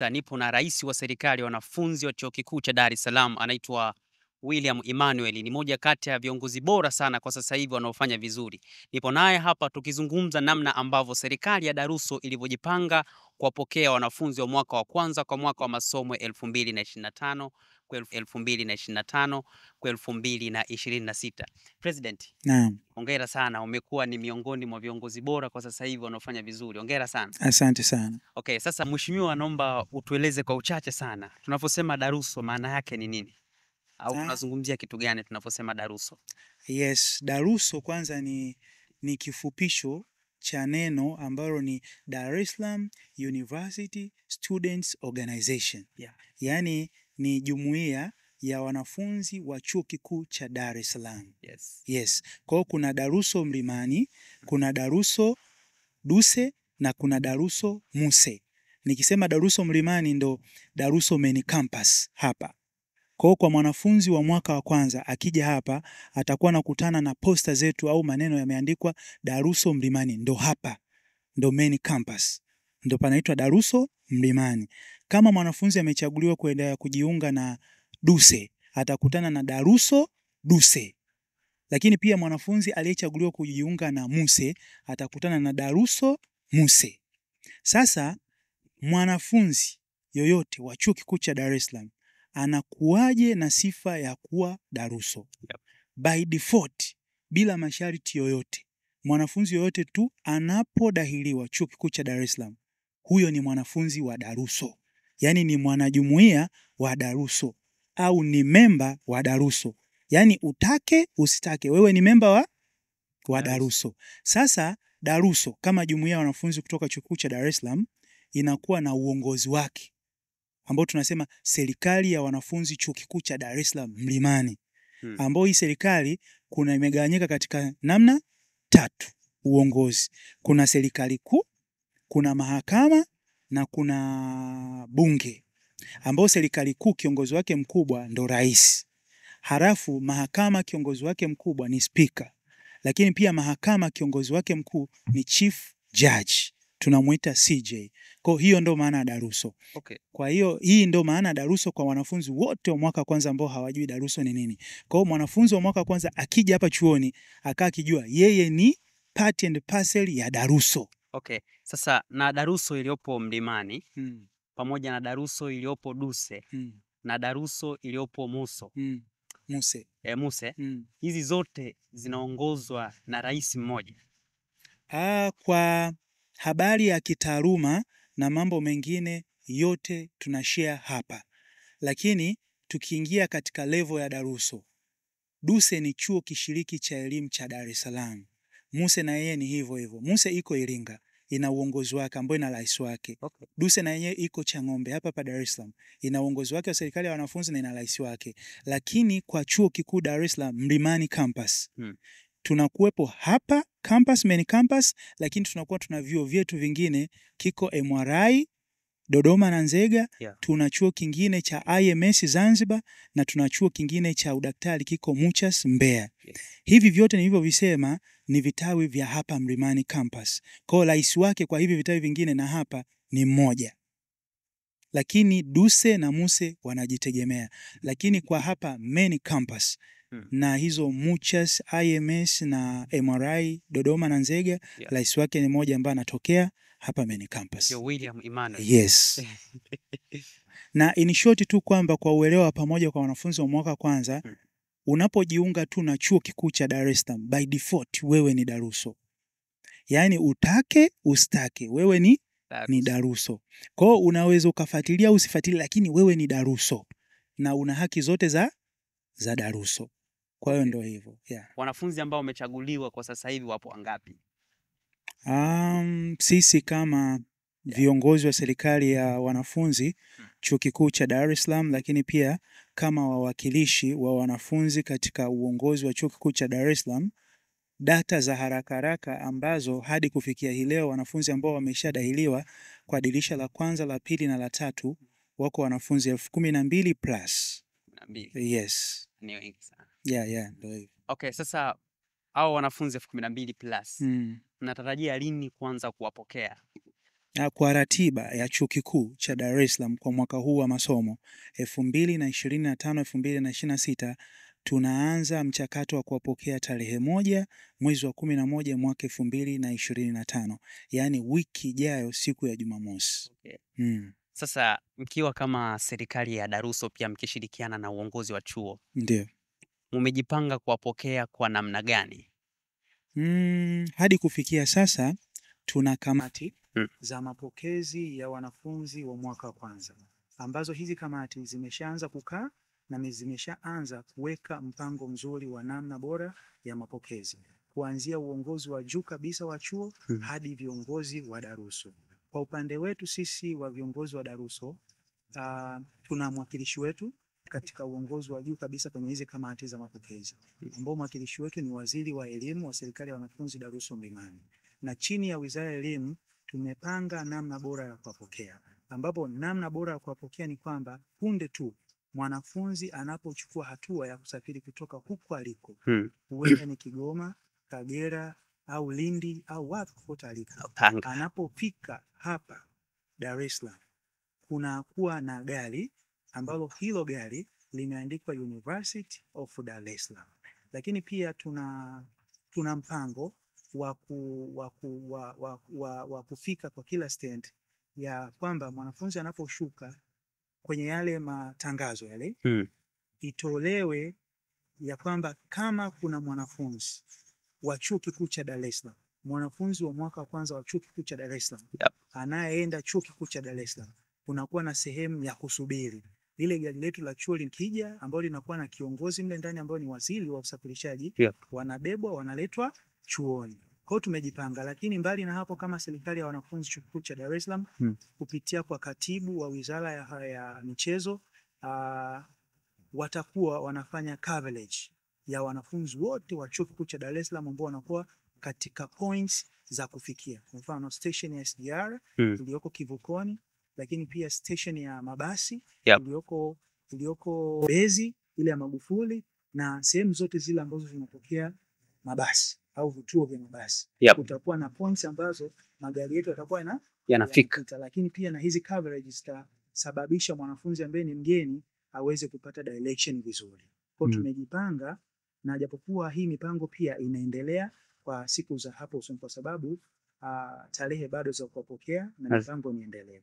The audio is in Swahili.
Nipo na rais wa serikali ya wanafunzi wa chuo kikuu cha Dar es Salaam, anaitwa William Emmanuel. Ni moja kati ya viongozi bora sana kwa sasa hivi wanaofanya vizuri. Nipo naye hapa tukizungumza namna ambavyo serikali ya Daruso ilivyojipanga kuwapokea wanafunzi wa mwaka wa kwanza kwa mwaka wa masomo 2025 kwa 2025 kwa 2026. President, Naam. hongera sana, umekuwa ni miongoni mwa viongozi bora kwa sasa hivi wanaofanya vizuri. Hongera sana. Asante sana. Okay, sasa mheshimiwa, naomba utueleze kwa uchache sana, tunaposema Daruso maana yake ni nini? Au tunazungumzia kitu gani tunaposema Daruso? Yes, Daruso kwanza ni kifupisho cha neno ambalo ni Dar es Salaam University Students Organization. Yeah. Yaani ni jumuiya ya wanafunzi wa chuo kikuu cha Dar es Salaam. Yes. Yes. Kwa hiyo kuna Daruso Mlimani, kuna Daruso Duse na kuna Daruso Muse. Nikisema Daruso Mlimani ndo Daruso Main Campus hapa. Kwa mwanafunzi wa mwaka wa kwanza akija hapa atakuwa nakutana na posta zetu au maneno yameandikwa Daruso Mlimani, ndo hapa ndo Main Campus, ndo panaitwa Daruso Mlimani. Kama mwanafunzi amechaguliwa kuendelea kujiunga na Duse atakutana na Daruso Duse. Lakini pia mwanafunzi aliyechaguliwa kujiunga na Muse atakutana na Daruso Muse. Sasa mwanafunzi yoyote wa chuo kikuu cha Dar es Salaam anakuwaje na sifa ya kuwa Daruso? Yep. By default, bila masharti yoyote, mwanafunzi yoyote tu anapodahiliwa chuo kikuu cha Dar es Salaam, huyo ni mwanafunzi wa Daruso. Yaani ni mwanajumuiya wa Daruso au ni memba wa Daruso. Yaani utake usitake, wewe ni memba wa Daruso. Sasa Daruso kama jumuiya ya wanafunzi kutoka chuo kikuu cha Dar es Salaam inakuwa na uongozi wake ambao tunasema serikali ya wanafunzi chuo kikuu cha Dar es Salaam Mlimani. Ambao hii serikali kuna imegawanyika katika namna 3 uongozi. Kuna serikali kuu, kuna mahakama na kuna bunge. Ambao serikali kuu kiongozi wake mkubwa ndo rais. Halafu mahakama kiongozi wake mkubwa ni speaker. Lakini pia mahakama kiongozi wake mkuu ni chief judge. Tunamuita CJ. Kwa hiyo ndo maana Daruso. Okay. Kwa hiyo hii ndo maana Daruso kwa wanafunzi wote wa mwaka kwanza ambao hawajui Daruso ni nini. Kwa hiyo mwanafunzi wa mwaka kwanza akija hapa chuoni akijua yeye ni part and parcel ya Daruso. Okay. Sasa na Daruso iliyopo Mlimani pamoja na Daruso iliyopo Duse na Daruso iliyopo Muso. Muse. Muse. Hizi zote zinaongozwa na rais mmoja. Kwa habari ya kitaaluma na mambo mengine yote tunashare hapa. Lakini tukiingia katika level ya Daruso, Duse ni chuo kishiriki cha elimu cha Dar es Salaam. Muse na yeye ni hivyo hivyo. Muse iko Iringa, ina uongozi wake ambao ina rais wake. Okay. Duse na yeye iko Chang'ombe hapa Dar es Salaam, ina uongozi wake wa serikali ya wanafunzi na ina rais wake. Lakini kwa chuo kikuu Dar es Salaam Mlimani campus, tunakuwepo hapa campus, main campus, lakini tunakuwa tuna vyuo vyetu vingine, kiko MRI Dodoma na Nzega. Yeah. Tuna chuo kingine cha IMS Zanzibar na tuna chuo kingine cha udaktari kiko Muchas Mbeya. Yes. Hivi vyote nilivyovisema ni vitawi vya hapa Mlimani campus. Kwa rais wake kwa hivi vitawi vingine na hapa ni mmoja. Lakini Duse na Muse wanajitegemea. Lakini kwa hapa main campus na hizo Muchas, IMS na MRI Dodoma na Nzega, Yeah. rais wake ni mmoja ambaye anatokea hapa main campus. Yo, William Emmanuel. Yes. Na in short tu kwamba kwa uelewa pamoja kwa wanafunzi wa mwaka kwanza, unapojiunga tu na chuo kikuu cha Dar es Salaam, by default wewe ni Daruso. Yaani utake usitake wewe ni Daruso. Kwa hiyo unaweza ukafuatilia au usifuatilie, lakini wewe ni Daruso na una haki zote za Daruso. Kwa hiyo ndio hivyo. Yeah. Wanafunzi ambao wamechaguliwa kwa sasa hivi wapo wangapi? Sisi kama viongozi wa serikali ya wanafunzi chuo kikuu cha Dar es Salaam, lakini pia kama wawakilishi wa wanafunzi katika uongozi wa chuo kikuu cha Dar es Salaam, data za haraka ambazo hadi kufikia hii leo wanafunzi ambao wameshadahiliwa kwa dirisha la kwanza, la pili na la tatu wako wanafunzi 12,000 plus. 12. Yes. Ni wengi sana. Yeah, ndio hivyo. Okay, sasa hao wanafunzi 12,000 plus. Mnatarajia lini kuanza kuwapokea? Kwa ratiba ya Chuo Kikuu cha Dar es Salaam kwa mwaka huu wa masomo 2025-2026 tunaanza mchakato wa kuwapokea tarehe 1 mwezi wa 11 mwaka 2025, yaani wiki ijayo siku ya Jumamosi. Okay. Sasa mkiwa kama serikali ya Daruso pia mkishirikiana na uongozi wa chuo, Ndio. mmejipanga kuwapokea kwa namna gani? Hadi kufikia sasa tuna kamati za mapokezi ya wanafunzi wa mwaka wa kwanza, ambazo hizi kamati zimeshaanza kukaa na zimeshaanza kuweka mpango mzuri wa namna bora ya mapokezi, kuanzia uongozi wa juu kabisa wa chuo hadi viongozi wa Daruso. Kwa upande wetu sisi wa viongozi wa Daruso, tuna mwakilishi wetu katika uongozi wa juu kabisa kwenye hizi kamati za mapokezi, ambao mwakilishi wetu ni Waziri wa Elimu wa Serikali ya Wanafunzi Daruso Mlimani, na chini ya Wizara ya Elimu tumepanga namna bora ya kuwapokea, ambapo namna bora ya kuwapokea ni kwamba punde tu mwanafunzi anapochukua hatua ya kusafiri kutoka huko aliko, huenda ni Kigoma, Kagera au Lindi au wapi kokote aliko, anapofika hapa Dar es Salaam kunakuwa na gari ambalo hilo gari limeandikwa University of Dar es Salaam. Lakini pia tuna mpango wa kufika kwa kila stand, ya kwamba mwanafunzi anaposhuka kwenye yale matangazo yale itolewe ya kwamba kama kuna mwanafunzi wa Chuo Kikuu cha Dar es Salaam, mwanafunzi wa mwaka wa kwanza wa Chuo Kikuu cha Dar es Salaam anayeenda Chuo Kikuu cha Dar es Salaam, kunakuwa na sehemu ya kusubiri. Lile gari letu la chuo likija, ambalo linakuwa na kiongozi mle ndani ambao ni waziri wa usafirishaji, wanabebwa wanaletwa chuoni. Kwa hiyo tumejipanga, lakini mbali na hapo, kama serikali ya wanafunzi Chuo Kikuu cha Dar es Salaam kupitia kwa katibu wa Wizara ya Michezo, watakuwa wanafanya coverage ya wanafunzi wote wa Chuo Kikuu cha Dar es Salaam ambao wanakuwa katika points za kufikia. Kwa mfano station ya SGR iliyoko Kivukoni, lakini pia station ya mabasi iliyoko Mbezi ile ya Magufuli, na sehemu zote zile ambazo zinapokea mabasi au vituo vya mabasi. Kutakuwa na points ambazo magari yetu yatakuwa yanafika, lakini pia na hizi coverage zitasababisha mwanafunzi ambaye ni mgeni aweze kupata direction vizuri. Kwa tumejipanga, na japokuwa hii mipango pia inaendelea kwa siku za hapo usoni, kwa sababu tarehe bado za kuwapokea na mipango inaendelea.